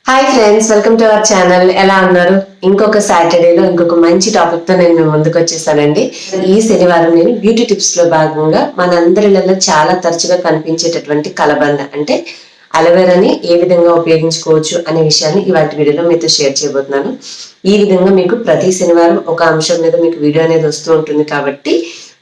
Hi friends, welcome to our channel. ఎలా ఉన్నారు? ఇంకొక సాటర్డేలో ఇంకొక మంచి టాపిక్ తో నేను ముందుకు వచ్చేసానండి. ఈ శనివారం నేను బ్యూటీ టిప్స్ లో భాగంగా మనందరిలో చాలా తరచుగా కనిపించేటటువంటి కలబంద అంటే అలోవెరాని ఏ విధంగా ఉపయోగించుకోవచ్చు అనే విషయాన్ని ఇవాటి వీడియోలో మీతో షేర్ చేయబోతున్నాను. ఈ విధంగా మీకు ప్రతి శనివారం ఒక అంశం మీద మీకు వీడియో అనేది వస్తూ ఉంటుంది కాబట్టి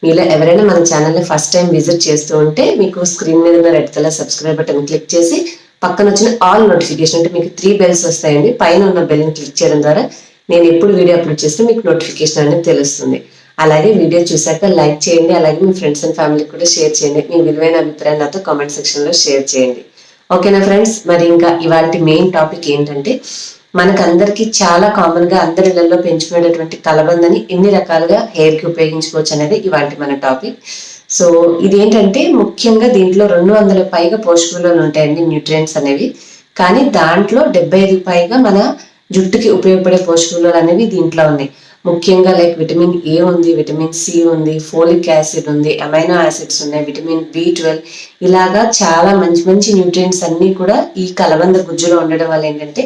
మీలో ఎవరైనా మన ఛానల్ని ఫస్ట్ టైం విజిట్ చేస్తూ ఉంటే మీకు స్క్రీన్ మీద ఉన్న red colour subscribe button click చేసి పక్కన వచ్చిన ఆల్ నోటిఫికేషన్ అంటే మీకు 3 బెల్స్ వస్తాయండి. పైన ఉన్న బెల్ని క్లిక్ చేయడం ద్వారా నేను ఎప్పుడు వీడియో అప్లోడ్ చేస్తే మీకు నోటిఫికేషన్ అనేది తెలుస్తుంది. అలాగే వీడియో చూసాక లైక్ చేయండి, అలాగే మీ ఫ్రెండ్స్ అండ్ ఫ్యామిలీకి కూడా షేర్ చేయండి. మీ విలువైన అభిప్రాయాన్ని నాతో కామెంట్ సెక్షన్లో షేర్ చేయండి. ఓకేనా ఫ్రెండ్స్? మరి ఇంకా ఇవాళ మెయిన్ టాపిక్ ఏంటంటే మనకందరికి చాలా కామన్ గా అందరిలో పెంచుకునేటటువంటి కలబందని ఎన్ని రకాలుగా హెయిర్ కి ఉపయోగించుకోవచ్చు అనేది ఇవాళ మన టాపిక్. సో ఇదేంటంటే ముఖ్యంగా దీంట్లో 200 పైగా పోషక విలువలు ఉంటాయండి, న్యూట్రియంట్స్ అనేవి. కానీ దాంట్లో 75 పైగా మన జుట్టుకి ఉపయోగపడే పోషక విలువలు అనేవి దీంట్లో ఉన్నాయి. ముఖ్యంగా లైక్ విటమిన్ ఏ ఉంది, విటమిన్ సి ఉంది, ఫోలిక్ యాసిడ్ ఉంది, అమైనో యాసిడ్స్ ఉన్నాయి, విటమిన్ B12 ఇలాగా చాలా మంచి మంచి న్యూట్రియంట్స్ అన్ని కూడా ఈ కలబంద గుజ్జులో ఉండడం వల్ల ఏంటంటే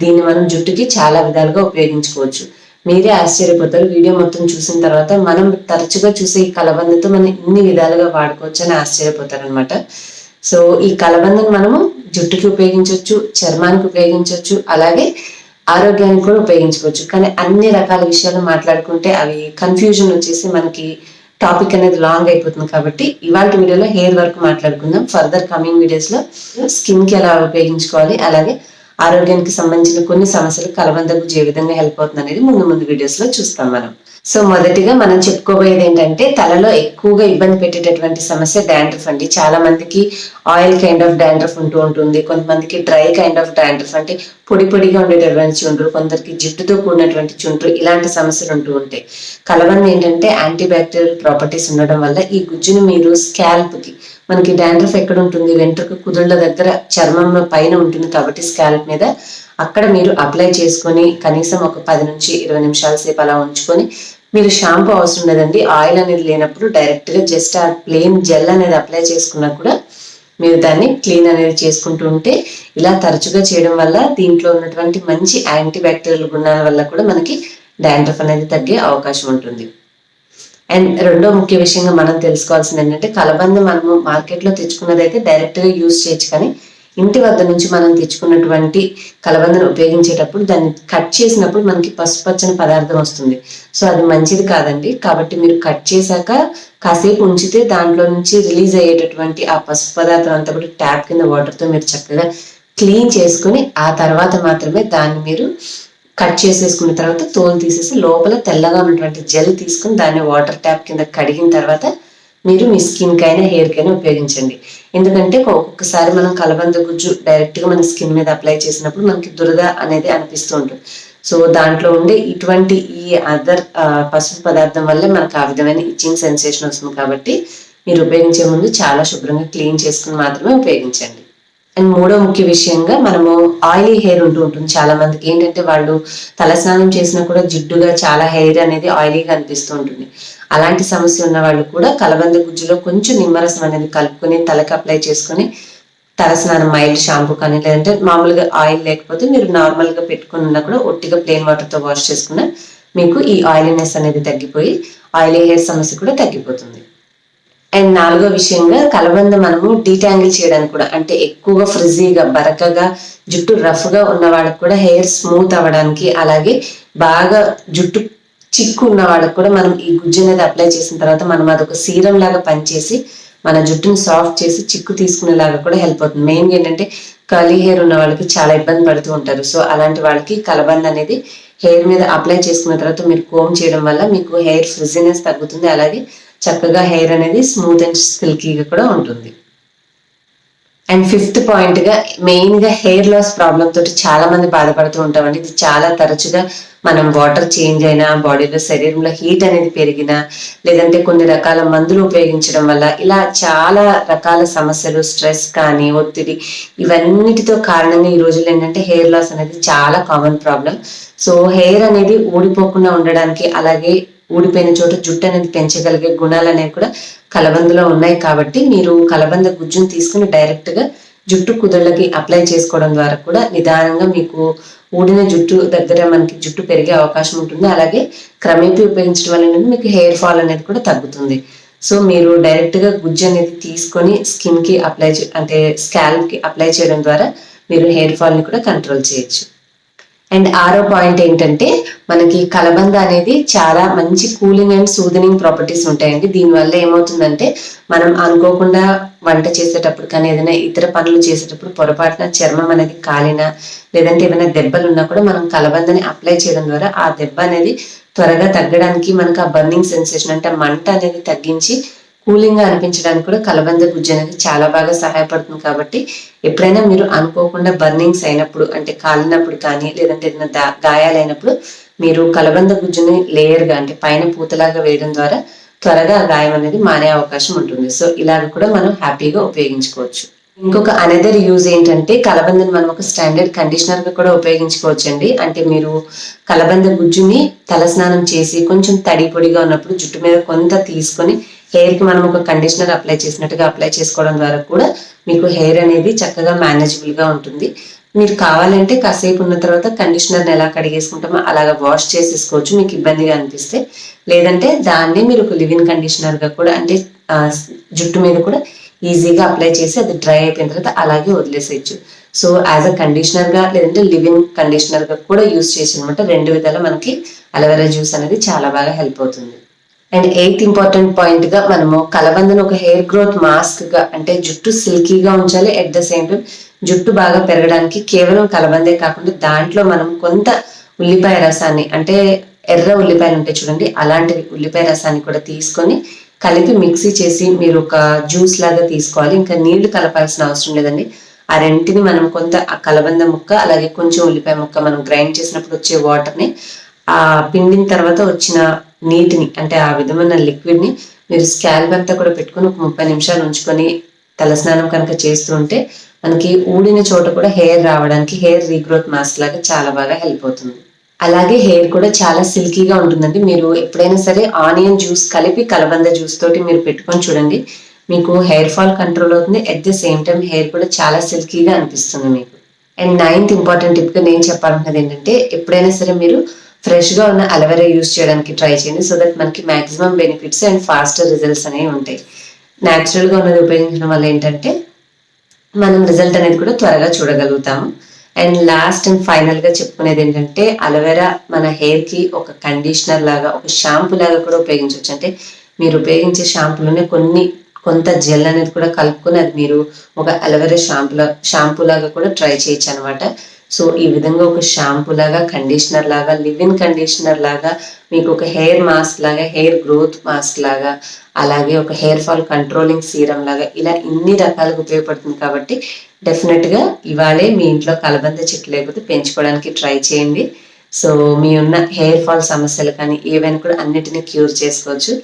దీన్ని మనం జుట్టుకి చాలా విధాలుగా ఉపయోగించుకోవచ్చు. మీరే ఆశ్చర్యపోతారు వీడియో మొత్తం చూసిన తర్వాత. మనం తరచుగా చూసే ఈ కలబందతో మనం ఇన్ని విధాలుగా వాడుకోవచ్చు అని ఆశ్చర్యపోతారు అనమాట. సో ఈ కలబందను మనము జుట్టుకి ఉపయోగించవచ్చు, చర్మానికి ఉపయోగించవచ్చు, అలాగే ఆరోగ్యానికి కూడా ఉపయోగించుకోవచ్చు. కానీ అన్ని రకాల విషయాలు మాట్లాడుకుంటే అవి కన్ఫ్యూజన్ వచ్చేసి మనకి టాపిక్ అనేది లాంగ్ అయిపోతుంది. కాబట్టి ఇవాళ వీడియోలో హెయిర్ వరకు మాట్లాడుకుందాం. ఫర్దర్ కమింగ్ వీడియోస్ లో స్కిన్ కి ఎలా ఉపయోగించుకోవాలి, అలాగే ఆరోగ్యానికి సంబంధించిన కొన్ని సమస్యలు కలబంద గుజ్జు ఏ విధంగా హెల్ప్ అవుతుంది అనేది ముందు వీడియోస్ లో చూస్తాం మనం. సో మొదటిగా మనం చెప్పుకోబోయేది ఏంటంటే తలలో ఎక్కువగా ఇబ్బంది పెట్టేటటువంటి సమస్య డాండ్రఫ్ అండి. చాలా మందికి ఆయిల్ కైండ్ ఆఫ్ డాండ్రఫ్ ఉంటూ ఉంటుంది, కొంతమందికి డ్రై కైండ్ ఆఫ్ డాండ్రఫ్ అంటే పొడిగా ఉండేటటువంటి చుండ్రు, కొందరికి జిడ్డుతో కూడినటువంటి చుండ్రు, ఇలాంటి సమస్యలు ఉంటూ ఉంటాయి. కలబంద ఏంటంటే యాంటీ బ్యాక్టీరియల్ ప్రాపర్టీస్ ఉండడం వల్ల ఈ గుజ్జును మీరు స్కాల్ప్ కి, మనకి డాండ్రఫ్ ఎక్కడ ఉంటుంది, వెంట్రుక కుదుళ్ళ దగ్గర చర్మం పైన ఉంటుంది కాబట్టి స్కాల్ప్ మీద అక్కడ మీరు అప్లై చేసుకొని కనీసం ఒక 10 నుంచి 20 నిమిషాల సేపు అలా ఉంచుకొని, మీరు షాంపూ అవసరం లేదండి, ఆయిల్ అనేది లేనప్పుడు డైరెక్ట్ గా జస్ట్ ఆ ప్లెయిన్ జెల్ అనేది అప్లై చేసుకున్నా కూడా మీరు దాన్ని క్లీన్ అనేది చేసుకుంటూ ఉంటే, ఇలా తరచుగా చేయడం వల్ల దీంట్లో ఉన్నటువంటి మంచి యాంటీ బ్యాక్టీరియల్ గుణాల వల్ల కూడా మనకి డాండ్రఫ్ అనేది తగ్గే అవకాశం ఉంటుంది. అండ్ రెండో ముఖ్య విషయంగా మనం తెలుసుకోవాల్సింది ఏంటంటే కలబంద మనము మార్కెట్లో తెచ్చుకున్నదైతే డైరెక్ట్ గా యూజ్ చేయొచ్చు, కానీ ఇంటి వద్ద నుంచి మనం తెచ్చుకున్నటువంటి కలబందను ఉపయోగించేటప్పుడు దాన్ని కట్ చేసినప్పుడు మనకి పసుపచ్చని పదార్థం వస్తుంది. సో అది మంచిది కాదండి. కాబట్టి మీరు కట్ చేశాక కాసేపు ఉంచితే దాంట్లో నుంచి రిలీజ్ అయ్యేటటువంటి ఆ పసుపు పదార్థం అంతా కూడా ట్యాప్ కింద వాటర్తో మీరు చక్కగా క్లీన్ చేసుకుని ఆ తర్వాత మాత్రమే దాన్ని మీరు కట్ చేసేసుకున్న తర్వాత తోలు తీసేసి లోపల తెల్లగా ఉన్నటువంటి జెల్ తీసుకుని దాన్ని వాటర్ ట్యాప్ కింద కడిగిన తర్వాత మీరు మీ స్కిన్ కైనా హెయిర్ కైనా ఉపయోగించండి. ఎందుకంటే ఒక్కొక్కసారి మనం కలబంద గుజ్జు డైరెక్ట్ గా మన స్కిన్ మీద అప్లై చేసినప్పుడు మనకి దురద అనేది అనిపిస్తూ ఉంటుంది. సో దాంట్లో ఉండే ఇటువంటి ఈ అదర్ పసుపు పదార్థం వల్లే మనకు ఆ విధమైన ఇచ్చింగ్ సెన్సేషన్ వస్తుంది. కాబట్టి మీరు ఉపయోగించే ముందు చాలా శుభ్రంగా క్లీన్ చేసుకుని మాత్రమే ఉపయోగించండి. అండ్ మూడో ముఖ్య విషయంగా మనము ఆయిలీ హెయిర్ ఉంటూ ఉంటుంది. చాలా మందికి ఏంటంటే వాళ్ళు తలస్నానం చేసినా కూడా జిడ్డుగా చాలా హెయిర్ అనేది ఆయిలీగా అనిపిస్తూ ఉంటుంది. అలాంటి సమస్య ఉన్న వాళ్ళు కూడా కలబంద గుజ్జులో కొంచెం నిమ్మరసం అనేది కలుపుకొని తలకి అప్లై చేసుకుని తలస్నానం మైల్డ్ షాంపూ కానీ, లేదంటే మామూలుగా ఆయిల్ లేకపోతే మీరు నార్మల్ గా పెట్టుకుని ఉన్నా కూడా ఒట్టిగా ప్లెయిన్ వాటర్ తో వాష్ చేసుకున్నా మీకు ఈ ఆయిలీనెస్ అనేది తగ్గిపోయి ఆయిలీ హెయిర్ సమస్య కూడా తగ్గిపోతుంది. అండ్ నాలుగో విషయంగా కలబంద మనము డీటాంగిల్ చేయడానికి కూడా, అంటే ఎక్కువగా ఫ్రిజీగా బరకగా జుట్టు రఫ్ గా ఉన్న వాళ్ళకి కూడా హెయిర్ స్మూత్ అవ్వడానికి, అలాగే బాగా జుట్టు చిక్కు ఉన్న వాళ్ళకి కూడా మనం ఈ గుజ్జు అనేది అప్లై చేసిన తర్వాత మనం అదొక సీరం లాగా పనిచేసి మన జుట్టుని సాఫ్ట్ చేసి చిక్కు తీసుకునేలాగా కూడా హెల్ప్ అవుతుంది. మెయిన్గా ఏంటంటే కర్లీ హెయిర్ ఉన్న వాళ్ళకి చాలా ఇబ్బంది పడుతూ ఉంటారు. సో అలాంటి వాళ్ళకి కలబంద అనేది హెయిర్ మీద అప్లై చేసుకున్న తర్వాత మీరు కోమ్ చేయడం వల్ల మీకు హెయిర్ ఫ్రిజీనెస్ తగ్గుతుంది, అలాగే చక్కగా హెయిర్ అనేది స్మూత్ అండ్ సిల్కీగా కూడా ఉంటుంది. అండ్ ఫిఫ్త్ పాయింట్ గా మెయిన్ గా హెయిర్ లాస్ ప్రాబ్లం తోటి చాలా మంది బాధపడుతూ ఉంటామండి. ఇది చాలా తరచుగా మనం వాటర్ చేంజ్ అయినా, బాడీలో శరీరంలో హీట్ అనేది పెరిగినా, లేదంటే కొన్ని రకాల మందులు ఉపయోగించడం వల్ల ఇలా చాలా రకాల సమస్యలు, స్ట్రెస్ కానీ ఒత్తిడి, ఇవన్నిటితో కారణంగా ఈ రోజుల్లో ఏంటంటే హెయిర్ లాస్ అనేది చాలా కామన్ ప్రాబ్లం. సో హెయిర్ అనేది ఊడిపోకుండా ఉండడానికి, అలాగే ఊడిపోయిన చోట జుట్టు అనేది పెంచగలిగే గుణాలు అనేవి కూడా కలబందలో ఉన్నాయి. కాబట్టి మీరు కలబంద గుజ్జును తీసుకుని డైరెక్ట్ గా జుట్టు కుదుళ్ళకి అప్లై చేసుకోవడం ద్వారా కూడా నిదానంగా మీకు ఊడిన జుట్టు దగ్గర మనకి జుట్టు పెరిగే అవకాశం ఉంటుంది. అలాగే క్రమేపీ ఉపయోగించడం వల్ల మీకు హెయిర్ ఫాల్ అనేది కూడా తగ్గుతుంది. సో మీరు డైరెక్ట్ గా గుజ్జు అనేది తీసుకొని స్కిన్ కి అప్లై అంటే స్కాల్ప్ కి అప్లై చేయడం ద్వారా మీరు హెయిర్ ఫాల్ ని కూడా కంట్రోల్ చేయొచ్చు. అండ్ 6వ పాయింట్ ఏంటంటే మనకి కలబంద అనేది చాలా మంచి కూలింగ్ అండ్ సూదనింగ్ ప్రాపర్టీస్ ఉంటాయండి. దీనివల్ల ఏమవుతుందంటే మనం అనుకోకుండా వంట చేసేటప్పుడు కానీ ఏదైనా ఇతర పనులు చేసేటప్పుడు పొరపాటున చర్మం అనేది కాలినా లేదంటే ఏమైనా దెబ్బలు ఉన్నా కూడా మనం కలబందని అప్లై చేయడం ద్వారా ఆ దెబ్బ అనేది త్వరగా తగ్గడానికి, మనకు ఆ బర్నింగ్ సెన్సేషన్ అంటే మంట అనేది తగ్గించి కూలింగ్ గా అనిపించడానికి కూడా కలబంద గుజ్జు అనేది చాలా బాగా సహాయపడుతుంది. కాబట్టి ఎప్పుడైనా మీరు అనుకోకుండా బర్నింగ్స్ అయినప్పుడు అంటే కాలినప్పుడు కానీ లేదంటే ఏదైనా గాయాలైనప్పుడు మీరు కలబంద గుజ్జుని లేయర్ గా అంటే పైన పూతలాగా వేయడం ద్వారా త్వరగా ఆ గాయం అనేది మానే అవకాశం ఉంటుంది. సో ఇలాగ కూడా మనం హ్యాపీగా ఉపయోగించుకోవచ్చు. ఇంకొక అనదర్ యూజ్ ఏంటంటే కలబందని మనం ఒక స్టాండర్డ్ కండిషనర్ గా కూడా ఉపయోగించుకోవచ్చు అండి. అంటే మీరు కలబంద గుజ్జుని తలస్నానం చేసి కొంచెం తడి పొడిగా ఉన్నప్పుడు జుట్టు మీద కొంత తీసుకొని హెయిర్ కి మనం ఒక కండిషనర్ అప్లై చేసినట్టుగా అప్లై చేసుకోవడం ద్వారా కూడా మీకు హెయిర్ అనేది చక్కగా మేనేజబుల్ గా ఉంటుంది. మీరు కావాలంటే కాసేపు ఉన్న తర్వాత కండిషనర్ని ఎలా కడిగేసుకుంటామో అలాగా వాష్ చేసేసుకోవచ్చు మీకు ఇబ్బందిగా అనిపిస్తే. లేదంటే దాన్ని మీరు ఒక లివిన్ కండిషనర్ గా కూడా అంటే జుట్టు మీద కూడా ఈజీగా అప్లై చేసి అది డ్రై అయిపోయిన తర్వాత అలాగే వదిలేసేయచ్చు. సో యాజ్ అ కండిషనర్ గా లేదంటే లివింగ్ కండిషనర్ గా కూడా యూజ్ చేసి అనమాట. 2 విధాలు మనకి అలోవెరా జ్యూస్ అనేది చాలా బాగా హెల్ప్ అవుతుంది. అండ్ 8th ఇంపార్టెంట్ పాయింట్ గా మనము కలబందను ఒక హెయిర్ గ్రోత్ మాస్క్ గా అంటే జుట్టు సిల్కీగా ఉంచాలి. అట్ ద సేమ్ టైం జుట్టు బాగా పెరగడానికి కేవలం కలబందే కాకుండా దాంట్లో మనం కొంత ఉల్లిపాయ రసాన్ని అంటే ఎర్ర ఉల్లిపాయలు ఉంటాయి చూడండి, అలాంటి ఉల్లిపాయ రసాన్ని కూడా తీసుకొని కలిపి మిక్సీ చేసి మీరు ఒక జ్యూస్ లాగా తీసుకోవాలి. ఇంకా నీళ్లు కలపాల్సిన అవసరం లేదండి. ఆ రెంటిని మనం కొంత ఆ కలబంద ముక్క అలాగే కొంచెం ఉల్లిపాయ ముక్క మనం గ్రైండ్ చేసినప్పుడు వచ్చే వాటర్ ని ఆ పిండిన తర్వాత వచ్చిన నీటిని అంటే ఆ విధమైన లిక్విడ్ ని మీరు స్కాల్ప్ అంతా కూడా పెట్టుకొని ఒక 30 నిమిషాలు ఉంచుకొని తలస్నానం కనుక చేస్తూ ఉంటే మనకి ఊడిన చోట కూడా హెయిర్ రావడానికి హెయిర్ రీగ్రోత్ మాస్క్ లాగా చాలా బాగా హెల్ప్ అవుతుంది. అలాగే హెయిర్ కూడా చాలా సిల్కీగా ఉంటుందండి. మీరు ఎప్పుడైనా సరే ఆనియన్ జ్యూస్ కలిపి కలబంద జ్యూస్ తోటి మీరు పెట్టుకొని చూడండి, మీకు హెయిర్ ఫాల్ కంట్రోల్ అవుతుంది. At the same time hair కూడా చాలా సిల్కీగా అనిపిస్తుంది మీకు. అండ్ 9th ఇంపార్టెంట్ టిప్ గా నేను చెప్పాలనుకున్నది ఏంటంటే ఎప్పుడైనా సరే మీరు ఫ్రెష్ గా ఉన్న అలోవెరా యూజ్ చేయడానికి ట్రై చేయండి. సో దట్ మనకి maximum benefits and faster results అనేవి ఉంటాయి. న్యాచురల్ గా ఉన్నది ఉపయోగించడం వల్ల ఏంటంటే మనం రిజల్ట్ అనేది కూడా త్వరగా చూడగలుగుతాము. అండ్ లాస్ట్ అండ్ ఫైనల్ గా చెప్పుకునేది ఏంటంటే అలోవెరా మన హెయిర్ కి ఒక కండిషనర్ లాగా ఒక షాంపూ లాగా కూడా ఉపయోగించవచ్చు. అంటే మీరు ఉపయోగించే షాంపూలోనే కొంత జెల్ అనేది కూడా కలుపుకొని అది మీరు ఒక అలోవెరా షాంపూ లాగా కూడా ట్రై చేయొచ్చు అనమాట. సో ఈ విధంగా ఒక షాంపూ లాగా, కండిషనర్ లాగా, లివిన్ కండిషనర్ లాగా, మీకు ఒక హెయిర్ మాస్క్ లాగా, హెయిర్ గ్రోత్ మాస్క్ లాగా, అలాగే ఒక హెయిర్ ఫాల్ కంట్రోలింగ్ సీరం లాగా ఇలా ఇన్ని రకాలుగా ఉపయోగపడుతుంది. కాబట్టి డెఫినెట్ గా ఇవాళే మీ ఇంట్లో కలబంద చెట్టు లేకపోతే పెంచుకోవడానికి ట్రై చేయండి. సో మీ ఉన్న హెయిర్ ఫాల్ సమస్యలు కానీ ఏవైనా కూడా అన్నిటినీ క్యూర్ చేసుకోవచ్చు.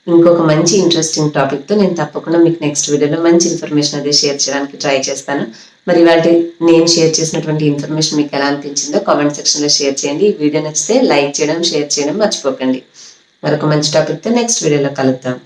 ఇంకొక మంచి ఇంట్రెస్టింగ్ టాపిక్ తో నేను తప్పకుండా మీకు నెక్స్ట్ వీడియోలో మంచి ఇన్ఫర్మేషన్ అదే షేర్ చేయడానికి ట్రై చేస్తాను. మరి వాటి నేను షేర్ చేసినటువంటి ఇన్ఫర్మేషన్ మీకు ఎలా అనిపించిందో కామెంట్ సెక్షన్ లో షేర్ చేయండి. ఈ వీడియో నచ్చితే లైక్ చేయడం, షేర్ చేయడం మర్చిపోకండి. మరొక మంచి టాపిక్ తో నెక్స్ట్ వీడియోలో కలుద్దాం.